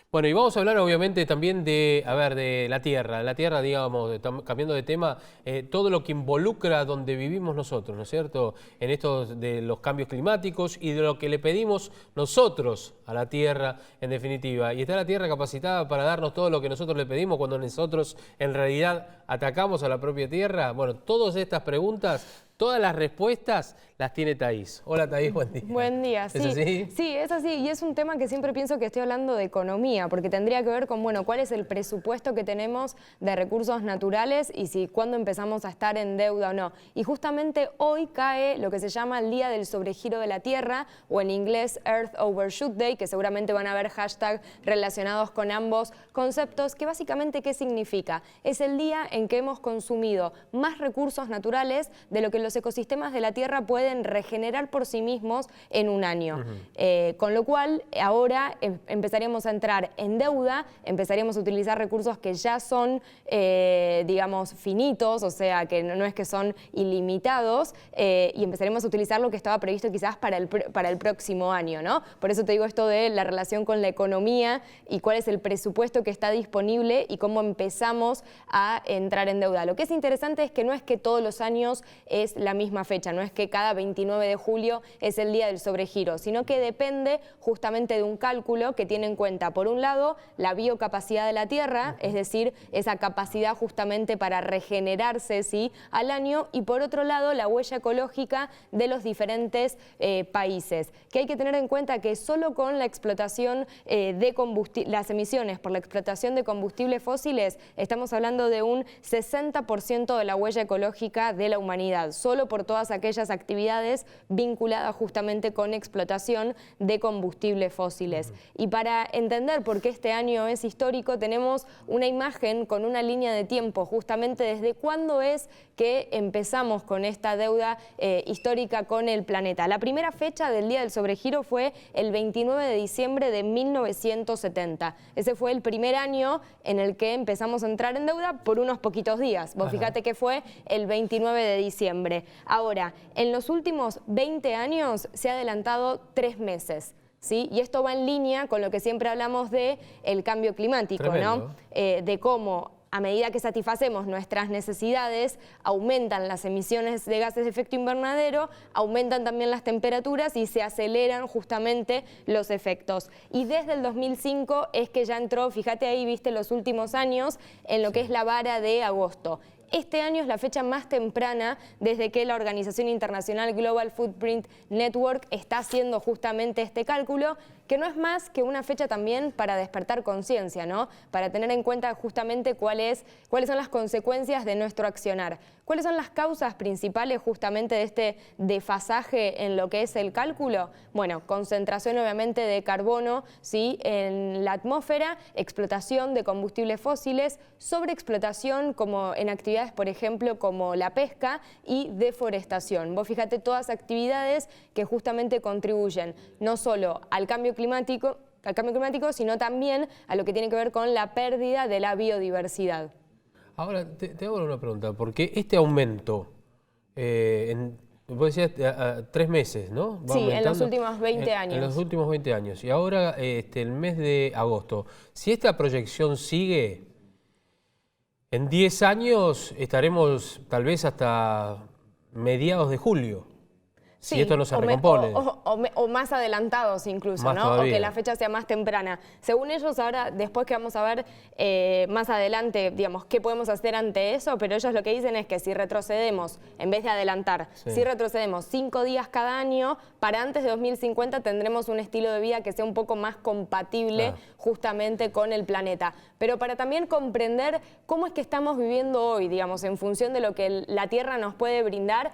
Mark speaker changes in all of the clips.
Speaker 1: Bueno, y vamos a hablar obviamente también de, de la Tierra. La Tierra, digamos, cambiando de tema, todo lo que involucra donde vivimos nosotros, ¿no es cierto? En esto de los cambios climáticos y de lo que le pedimos nosotros a la Tierra, en definitiva. Y está la Tierra capacitada para darnos todo lo que nosotros le pedimos cuando nosotros en realidad atacamos a la propia Tierra. Bueno, todas estas preguntas, todas las respuestas las tiene Thaís. Hola Thaís, buen día.
Speaker 2: Buen día, sí.
Speaker 1: ¿Es así?
Speaker 2: Sí, es así. Y es un tema que siempre pienso que estoy hablando de economía, porque tendría que ver con, bueno, cuál es el presupuesto que tenemos de recursos naturales y si cuándo empezamos a estar en deuda o no. Y justamente hoy cae lo que se llama el Día del Sobregiro de la Tierra, o en inglés Earth Overshoot Day, que seguramente van a haber hashtags relacionados con ambos conceptos, que básicamente, ¿qué significa? Es el día en que hemos consumido más recursos naturales de lo que los ecosistemas de la Tierra pueden regenerar por sí mismos en un año. Con lo cual, ahora empezaríamos a entrar en deuda, empezaríamos a utilizar recursos que ya son, digamos, finitos, o sea, que no es que son ilimitados, y empezaremos a utilizar lo que estaba previsto quizás para el próximo año, ¿no? Por eso te digo esto de la relación con la economía y cuál es el presupuesto que está disponible y cómo empezamos a entrar en deuda. Lo que es interesante es que no es que todos los años es la misma fecha, no es que cada 29 de julio es el día del sobregiro, sino que depende justamente de un cálculo que tiene en cuenta, por un lado, la biocapacidad de la Tierra, es decir, esa capacidad justamente para regenerarse, ¿sí?, al año, y por otro lado, la huella ecológica de los diferentes países. Que hay que tener en cuenta que solo con la explotación de combustible, las emisiones por la explotación de combustibles fósiles, estamos hablando de un 60% de la huella ecológica de la humanidad, solo por todas aquellas actividades vinculadas justamente con explotación de combustibles fósiles. Y para entender por qué este año es histórico, tenemos una imagen con una línea de tiempo, justamente desde cuándo es que empezamos con esta deuda histórica con el planeta. La primera fecha del Día del Sobregiro fue el 29 de diciembre de 1970. Ese fue el primer año en el que empezamos a entrar en deuda por unos poquitos días. Vos fíjate que fue el 29 de diciembre. Ahora, en los últimos 20 años se ha adelantado 3 meses. ¿Sí? Y esto va en línea con lo que siempre hablamos de el cambio climático, ¿no? De cómo a medida que satisfacemos nuestras necesidades, aumentan las emisiones de gases de efecto invernadero, aumentan también las temperaturas y se aceleran justamente los efectos. Y desde el 2005 es que ya entró, fíjate ahí, viste los últimos años, en lo que es la vara de agosto. Este año es la fecha más temprana desde que la organización internacional Global Footprint Network está haciendo justamente este cálculo, que no es más que una fecha también para despertar conciencia, ¿no? Para tener en cuenta justamente cuáles son las consecuencias de nuestro accionar. ¿Cuáles son las causas principales justamente de este desfasaje en lo que es el cálculo? Bueno, concentración obviamente de carbono, ¿sí?, en la atmósfera, explotación de combustibles fósiles, sobreexplotación como en actividades, por ejemplo, como la pesca, y deforestación. Vos fíjate todas actividades que justamente contribuyen no solo al cambio climático, sino también a lo que tiene que ver con la pérdida de la biodiversidad.
Speaker 1: Ahora, te hago una pregunta, porque este aumento, vos decías 3 meses, ¿no?
Speaker 2: Va sí, en los últimos 20 años.
Speaker 1: En los últimos 20 años. Y ahora, el mes de agosto, si esta proyección sigue, en 10 años estaremos tal vez hasta mediados de julio.
Speaker 2: Sí,
Speaker 1: si esto no se recompone.
Speaker 2: O más adelantados incluso,
Speaker 1: más
Speaker 2: ¿no?
Speaker 1: Todavía.
Speaker 2: O que la fecha sea más temprana. Según ellos, ahora, después que vamos a ver más adelante, digamos, qué podemos hacer ante eso, pero ellos lo que dicen es que si retrocedemos, en vez de adelantar, si retrocedemos 5 días cada año, para antes de 2050 tendremos un estilo de vida que sea un poco más compatible justamente con el planeta. Pero para también comprender cómo es que estamos viviendo hoy, digamos, en función de lo que la Tierra nos puede brindar,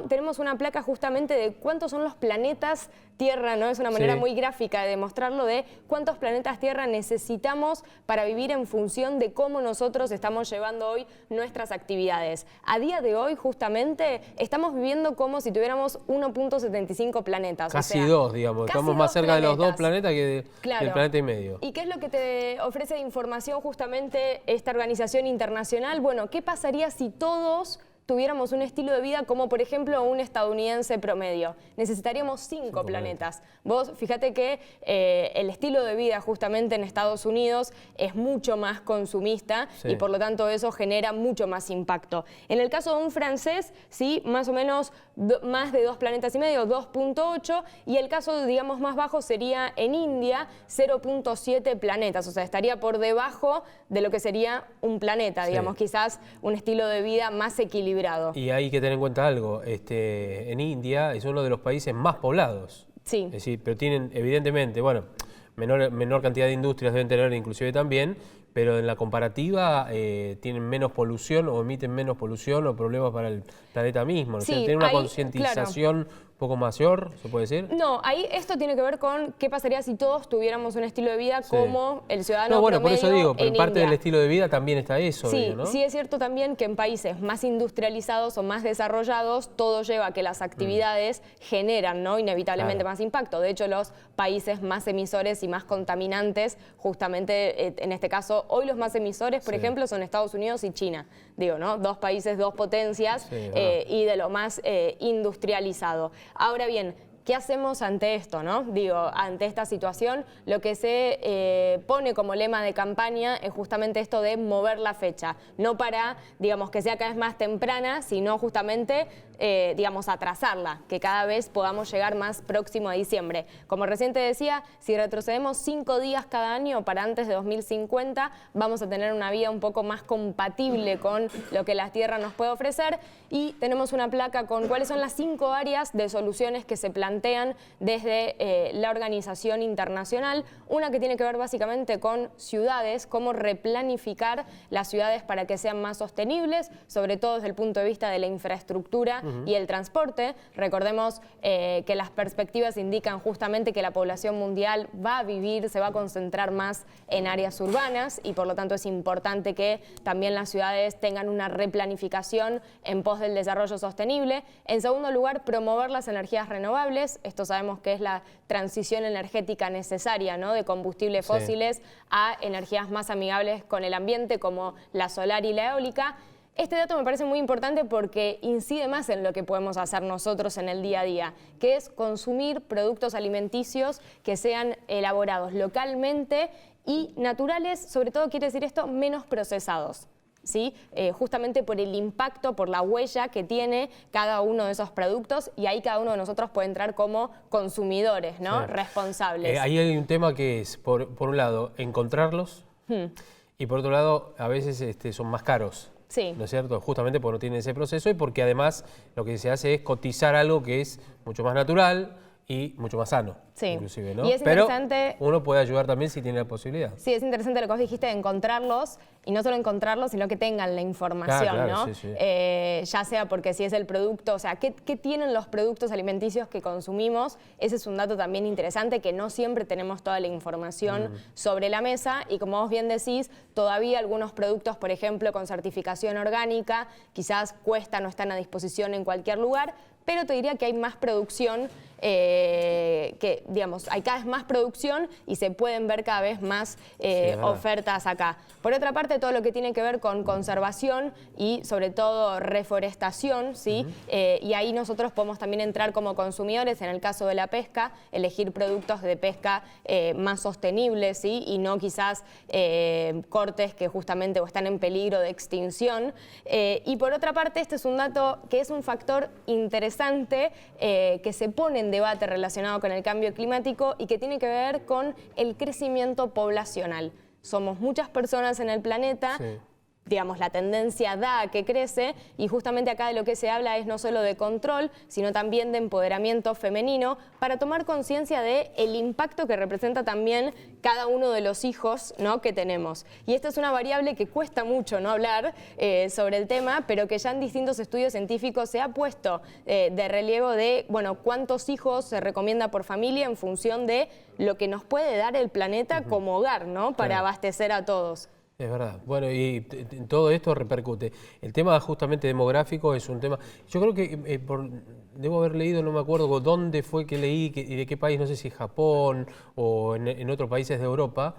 Speaker 2: tenemos una placa justamente de cuántos son los planetas Tierra, ¿no? Es una manera muy gráfica de demostrarlo, de cuántos planetas Tierra necesitamos para vivir en función de cómo nosotros estamos llevando hoy nuestras actividades. A día de hoy, justamente, estamos viviendo como si tuviéramos 1.75 planetas.
Speaker 1: Casi 2, digamos. Estamos más cerca de los 2 planetas que del planeta y medio.
Speaker 2: ¿Y qué es lo que te ofrece de información justamente esta organización internacional? Bueno, ¿qué pasaría si todos tuviéramos un estilo de vida como por ejemplo un estadounidense promedio. Necesitaríamos 5 planetas. Vos fíjate que el estilo de vida justamente en Estados Unidos es mucho más consumista y por lo tanto eso genera mucho más impacto. En el caso de un francés, sí, más o menos más de 2,5 planetas, 2,8, y el caso, digamos, más bajo sería en India, 0,7 planetas, o sea, estaría por debajo de lo que sería un planeta, digamos, quizás un estilo de vida más equilibrado.
Speaker 1: Y hay que tener en cuenta algo, en India es uno de los países más poblados.
Speaker 2: Sí.
Speaker 1: Es decir, pero tienen evidentemente, bueno, menor cantidad de industrias deben tener inclusive también, pero en la comparativa tienen menos polución o emiten menos polución o problemas para el planeta mismo. ¿No?
Speaker 2: Sí,
Speaker 1: o sea, tienen una concientización un poco mayor, ¿se puede decir?
Speaker 2: No, ahí esto tiene que ver con qué pasaría si todos tuviéramos un estilo de vida como el ciudadano
Speaker 1: bueno, por eso digo, pero
Speaker 2: en
Speaker 1: parte
Speaker 2: India.
Speaker 1: del estilo de vida también está eso.
Speaker 2: Sí,
Speaker 1: digo, ¿no?
Speaker 2: sí es cierto también que en países más industrializados o más desarrollados todo lleva a que las actividades generan, ¿no?, inevitablemente más impacto. De hecho, los países más emisores y más contaminantes, justamente en este caso, hoy los más emisores, por ejemplo, son Estados Unidos y China. Digo, ¿no? 2 países, 2 potencias y de lo más industrializado. Ahora bien, ¿qué hacemos ante esto, no? Digo, ante esta situación, lo que se pone como lema de campaña es justamente esto de mover la fecha. No para, digamos, que sea cada vez más temprana, sino justamente, digamos, atrasarla, que cada vez podamos llegar más próximo a diciembre. Como recién te decía, si retrocedemos 5 días cada año para antes de 2050, vamos a tener una vida un poco más compatible con lo que la Tierra nos puede ofrecer, y tenemos una placa con cuáles son las 5 áreas de soluciones que se plantean desde la organización internacional. Una que tiene que ver básicamente con ciudades, cómo replanificar las ciudades para que sean más sostenibles, sobre todo desde el punto de vista de la infraestructura y el transporte. Recordemos que las perspectivas indican justamente que la población mundial va a vivir, se va a concentrar más en áreas urbanas, y por lo tanto es importante que también las ciudades tengan una replanificación en pos del desarrollo sostenible. En segundo lugar, promover las energías renovables. Esto sabemos que es la transición energética necesaria, ¿no?, de combustibles fósiles a energías más amigables con el ambiente, como la solar y la eólica. Este dato me parece muy importante porque incide más en lo que podemos hacer nosotros en el día a día, que es consumir productos alimenticios que sean elaborados localmente y naturales, sobre todo quiere decir esto, menos procesados. ¿Sí? Justamente por el impacto, por la huella que tiene cada uno de esos productos, y ahí cada uno de nosotros puede entrar como consumidores, ¿no?, responsables.
Speaker 1: Ahí hay un tema que es, por un lado, encontrarlos, y por otro lado, a veces son más caros. ¿No es cierto? Justamente porque no tienen ese proceso y porque además lo que se hace es cotizar algo que es mucho más natural y mucho más sano, inclusive, ¿no?
Speaker 2: Y es interesante,
Speaker 1: pero uno puede ayudar también si tiene la posibilidad.
Speaker 2: Sí, es interesante lo que vos dijiste de encontrarlos, y no solo encontrarlos, sino que tengan la información, ¿no? Ya sea porque si es el producto, o sea, ¿qué tienen los productos alimenticios que consumimos? Ese es un dato también interesante, que no siempre tenemos toda la información sobre la mesa, y como vos bien decís, todavía algunos productos, por ejemplo, con certificación orgánica, quizás cuestan, no están a disposición en cualquier lugar, pero te diría que hay más producción, que digamos, hay cada vez más producción y se pueden ver cada vez más ofertas acá. Por otra parte, todo lo que tiene que ver con conservación y sobre todo reforestación, ¿sí? Y ahí nosotros podemos también entrar como consumidores, en el caso de la pesca, elegir productos de pesca más sostenibles, ¿sí? Y no quizás cortes que justamente o están en peligro de extinción. Y por otra parte, este es un dato que es un factor interesante que se pone en debate relacionado con el cambio climático y que tiene que ver con el crecimiento poblacional. Somos muchas personas en el planeta, digamos, la tendencia da a que crece, y justamente acá de lo que se habla es no solo de control, sino también de empoderamiento femenino, para tomar conciencia del impacto que representa también cada uno de los hijos, ¿no?, que tenemos. Y esta es una variable que cuesta mucho no hablar sobre el tema, pero que ya en distintos estudios científicos se ha puesto de relievo de, bueno, cuántos hijos se recomienda por familia en función de lo que nos puede dar el planeta como hogar, ¿no?, para abastecer a todos.
Speaker 1: Es verdad. Bueno, y todo esto repercute. El tema justamente demográfico es un tema... Yo creo que debo haber leído, no me acuerdo dónde fue que leí y de qué país, no sé si Japón o en otros países de Europa,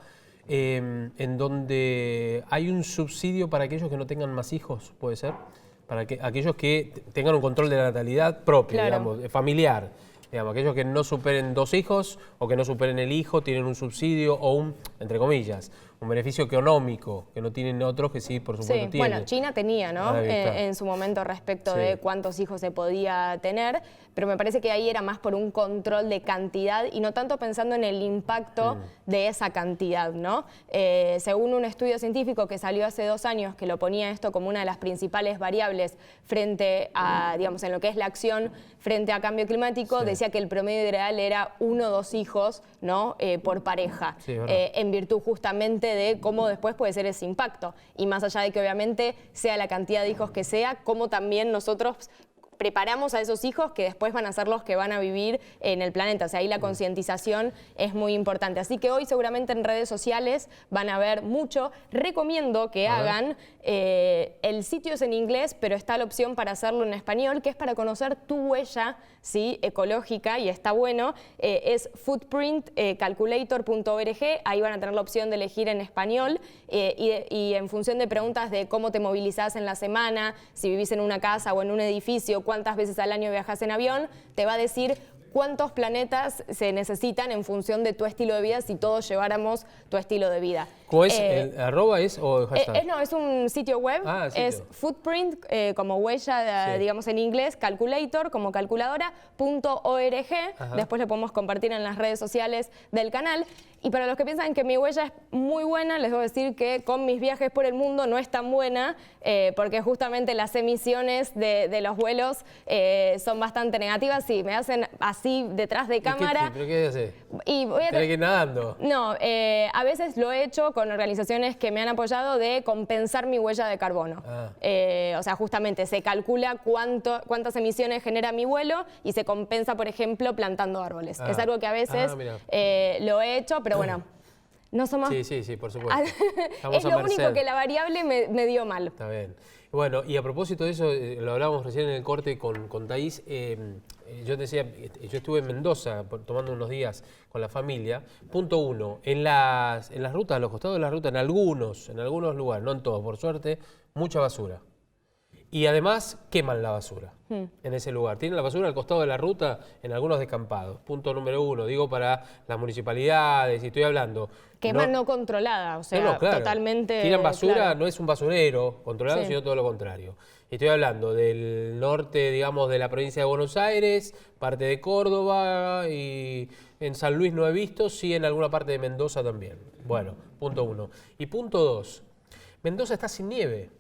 Speaker 1: en donde hay un subsidio para aquellos que no tengan más hijos, ¿puede ser? para que aquellos que tengan un control de la natalidad propio,
Speaker 2: Claro.
Speaker 1: digamos, familiar. Digamos, aquellos que no superen 2 hijos o que no superen el hijo tienen un subsidio o un, entre comillas, un beneficio económico que no tienen otros que sí, por supuesto,
Speaker 2: Sí,
Speaker 1: tienen.
Speaker 2: bueno, China tenía, ¿no?
Speaker 1: Ahí está.
Speaker 2: En su momento respecto
Speaker 1: Sí.
Speaker 2: de cuántos hijos se podía tener, pero me parece que ahí era más por un control de cantidad y no tanto pensando en el impacto de esa cantidad, ¿no? Según un estudio científico que salió hace 2 años que lo ponía esto como una de las principales variables frente a, digamos, en lo que es la acción frente a cambio climático,
Speaker 1: Sí.
Speaker 2: decía que el promedio ideal era 1 o 2 hijos, ¿no? Por pareja,
Speaker 1: Sí, es verdad.
Speaker 2: en virtud justamente de cómo después puede ser ese impacto. Y más allá de que obviamente sea la cantidad de hijos que sea, cómo también nosotros preparamos a esos hijos que después van a ser los que van a vivir en el planeta. O sea, ahí la concientización es muy importante. Así que hoy seguramente en redes sociales van a ver mucho. Recomiendo que hagan, el sitio es en inglés, pero está la opción para hacerlo en español, que es para conocer tu huella, ¿sí?, ecológica, y está bueno. Es footprintcalculator.org, ahí van a tener la opción de elegir en español y en función de preguntas de cómo te movilizás en la semana, si vivís en una casa o en un edificio, cuántas veces al año viajas en avión, te va a decir cuántos planetas se necesitan en función de tu estilo de vida si todos lleváramos tu estilo de vida.
Speaker 1: ¿Cómo es? ¿El arroba es o el hashtag?
Speaker 2: No, es un sitio web,
Speaker 1: Ah, sitio.
Speaker 2: es footprint, como huella,
Speaker 1: Sí.
Speaker 2: digamos en inglés, calculator, como calculadora, .org.
Speaker 1: Ajá.
Speaker 2: Después lo podemos compartir en las redes sociales del canal. Y para los que piensan que mi huella es muy buena, les debo decir que con mis viajes por el mundo no es tan buena, porque justamente las emisiones de los vuelos son bastante negativas. Sí, me hacen así detrás de cámara.
Speaker 1: ¿Pero qué haces?
Speaker 2: Y voy a
Speaker 1: Tenés que ir nadando.
Speaker 2: No, a veces lo he hecho con organizaciones que me han apoyado de compensar mi huella de carbono.
Speaker 1: Ah.
Speaker 2: O sea, justamente se calcula cuántas emisiones genera mi vuelo y se compensa, por ejemplo, plantando árboles.
Speaker 1: Ah.
Speaker 2: Es algo que a veces
Speaker 1: mira.
Speaker 2: lo he hecho, pero bueno, no somos...
Speaker 1: Sí, por supuesto. Estamos
Speaker 2: es
Speaker 1: a
Speaker 2: lo
Speaker 1: merced.
Speaker 2: único que la variable me dio mal.
Speaker 1: Está bien. Bueno, y a propósito de eso, lo hablábamos recién en el corte con Thaís, yo decía, yo estuve en Mendoza tomando unos días con la familia. Punto 1, en las rutas, a los costados de la ruta, en algunos lugares, no en todos, por suerte, mucha basura. Y además queman la basura en ese lugar. Tienen la basura al costado de la ruta en algunos descampados. Punto número 1, digo para las municipalidades, y estoy hablando.
Speaker 2: Quema no controlada, o sea,
Speaker 1: No, claro.
Speaker 2: totalmente...
Speaker 1: Tiran basura,
Speaker 2: claro.
Speaker 1: no es un basurero controlado,
Speaker 2: Sí.
Speaker 1: sino todo lo contrario. Estoy hablando del norte, digamos, de la provincia de Buenos Aires, parte de Córdoba, y en San Luis no he visto, sí en alguna parte de Mendoza también. Bueno, punto 1. Y punto 2, Mendoza está sin nieve.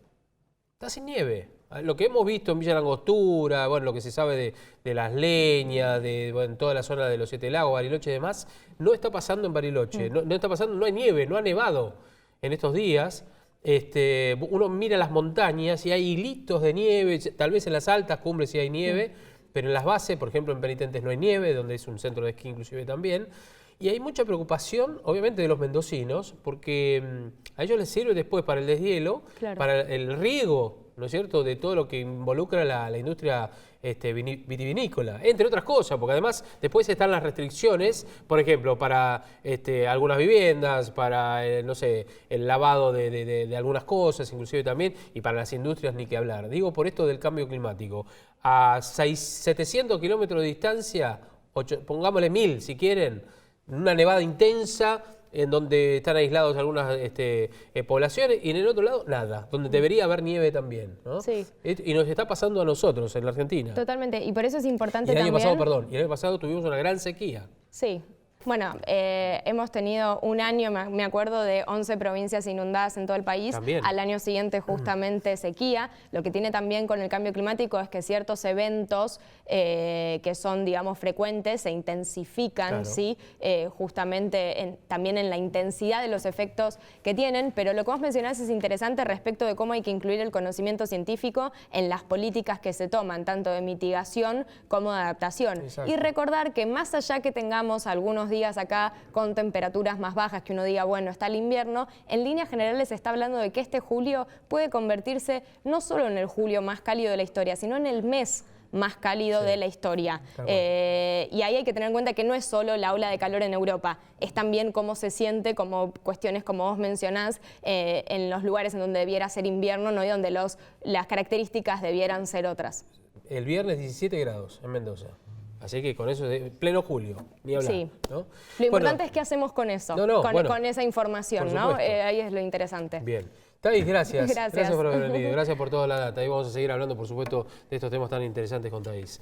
Speaker 1: Está sin nieve. Lo que hemos visto en Villa Langostura, bueno, lo que se sabe de las leñas, en toda la zona de los 7 lagos, Bariloche y demás, no está pasando en Bariloche. No está pasando, no hay nieve, no ha nevado en estos días. Uno mira las montañas y hay hilitos de nieve, tal vez en las altas cumbres sí hay nieve, pero en las bases, por ejemplo en Penitentes no hay nieve, donde es un centro de esquí inclusive también. Y hay mucha preocupación, obviamente, de los mendocinos, porque a ellos les sirve después para el deshielo,
Speaker 2: Claro.
Speaker 1: para el riego, ¿no es cierto?, de todo lo que involucra la industria vitivinícola, entre otras cosas, porque además después están las restricciones, por ejemplo, para algunas viviendas, para, no sé, el lavado de algunas cosas, inclusive también, y para las industrias ni que hablar. Digo por esto del cambio climático. A 700 kilómetros de distancia, pongámosle 1000 si quieren, una nevada intensa, en donde están aislados algunas poblaciones, y en el otro lado, nada, donde debería haber nieve también, ¿no?
Speaker 2: Sí.
Speaker 1: Y nos está pasando a nosotros en la Argentina.
Speaker 2: Totalmente, y por eso es importante
Speaker 1: Y el año
Speaker 2: también...
Speaker 1: pasado, y el año pasado tuvimos una gran sequía.
Speaker 2: Sí. Bueno, hemos tenido un año, me acuerdo, de 11 provincias inundadas en todo el país.
Speaker 1: También.
Speaker 2: Al año siguiente justamente sequía. Lo que tiene también con el cambio climático es que ciertos eventos que son, digamos, frecuentes se intensifican,
Speaker 1: Claro.
Speaker 2: ¿sí? Justamente también en la intensidad de los efectos que tienen. Pero lo que vos mencionás es interesante respecto de cómo hay que incluir el conocimiento científico en las políticas que se toman, tanto de mitigación como de adaptación.
Speaker 1: Exacto.
Speaker 2: Y recordar que más allá que tengamos algunos días acá con temperaturas más bajas, que uno diga, bueno, está el invierno, en líneas generales se está hablando de que este julio puede convertirse no solo en el julio más cálido de la historia, sino en el mes más cálido de la historia. Y ahí hay que tener en cuenta que no es solo la ola de calor en Europa, es también cómo se siente, como cuestiones como vos mencionás, en los lugares en donde debiera ser invierno, ¿no? Y donde las características debieran ser otras.
Speaker 1: El viernes 17 grados en Mendoza. Así que con eso es pleno julio, ni hablar.
Speaker 2: Sí.
Speaker 1: ¿No?
Speaker 2: Lo importante es qué hacemos con eso, con esa información, ¿no? Ahí es lo interesante.
Speaker 1: Bien. Thais, gracias.
Speaker 2: Gracias
Speaker 1: Gracias por haber venido. Gracias por toda la data. Y vamos a seguir hablando, por supuesto, de estos temas tan interesantes con Thais.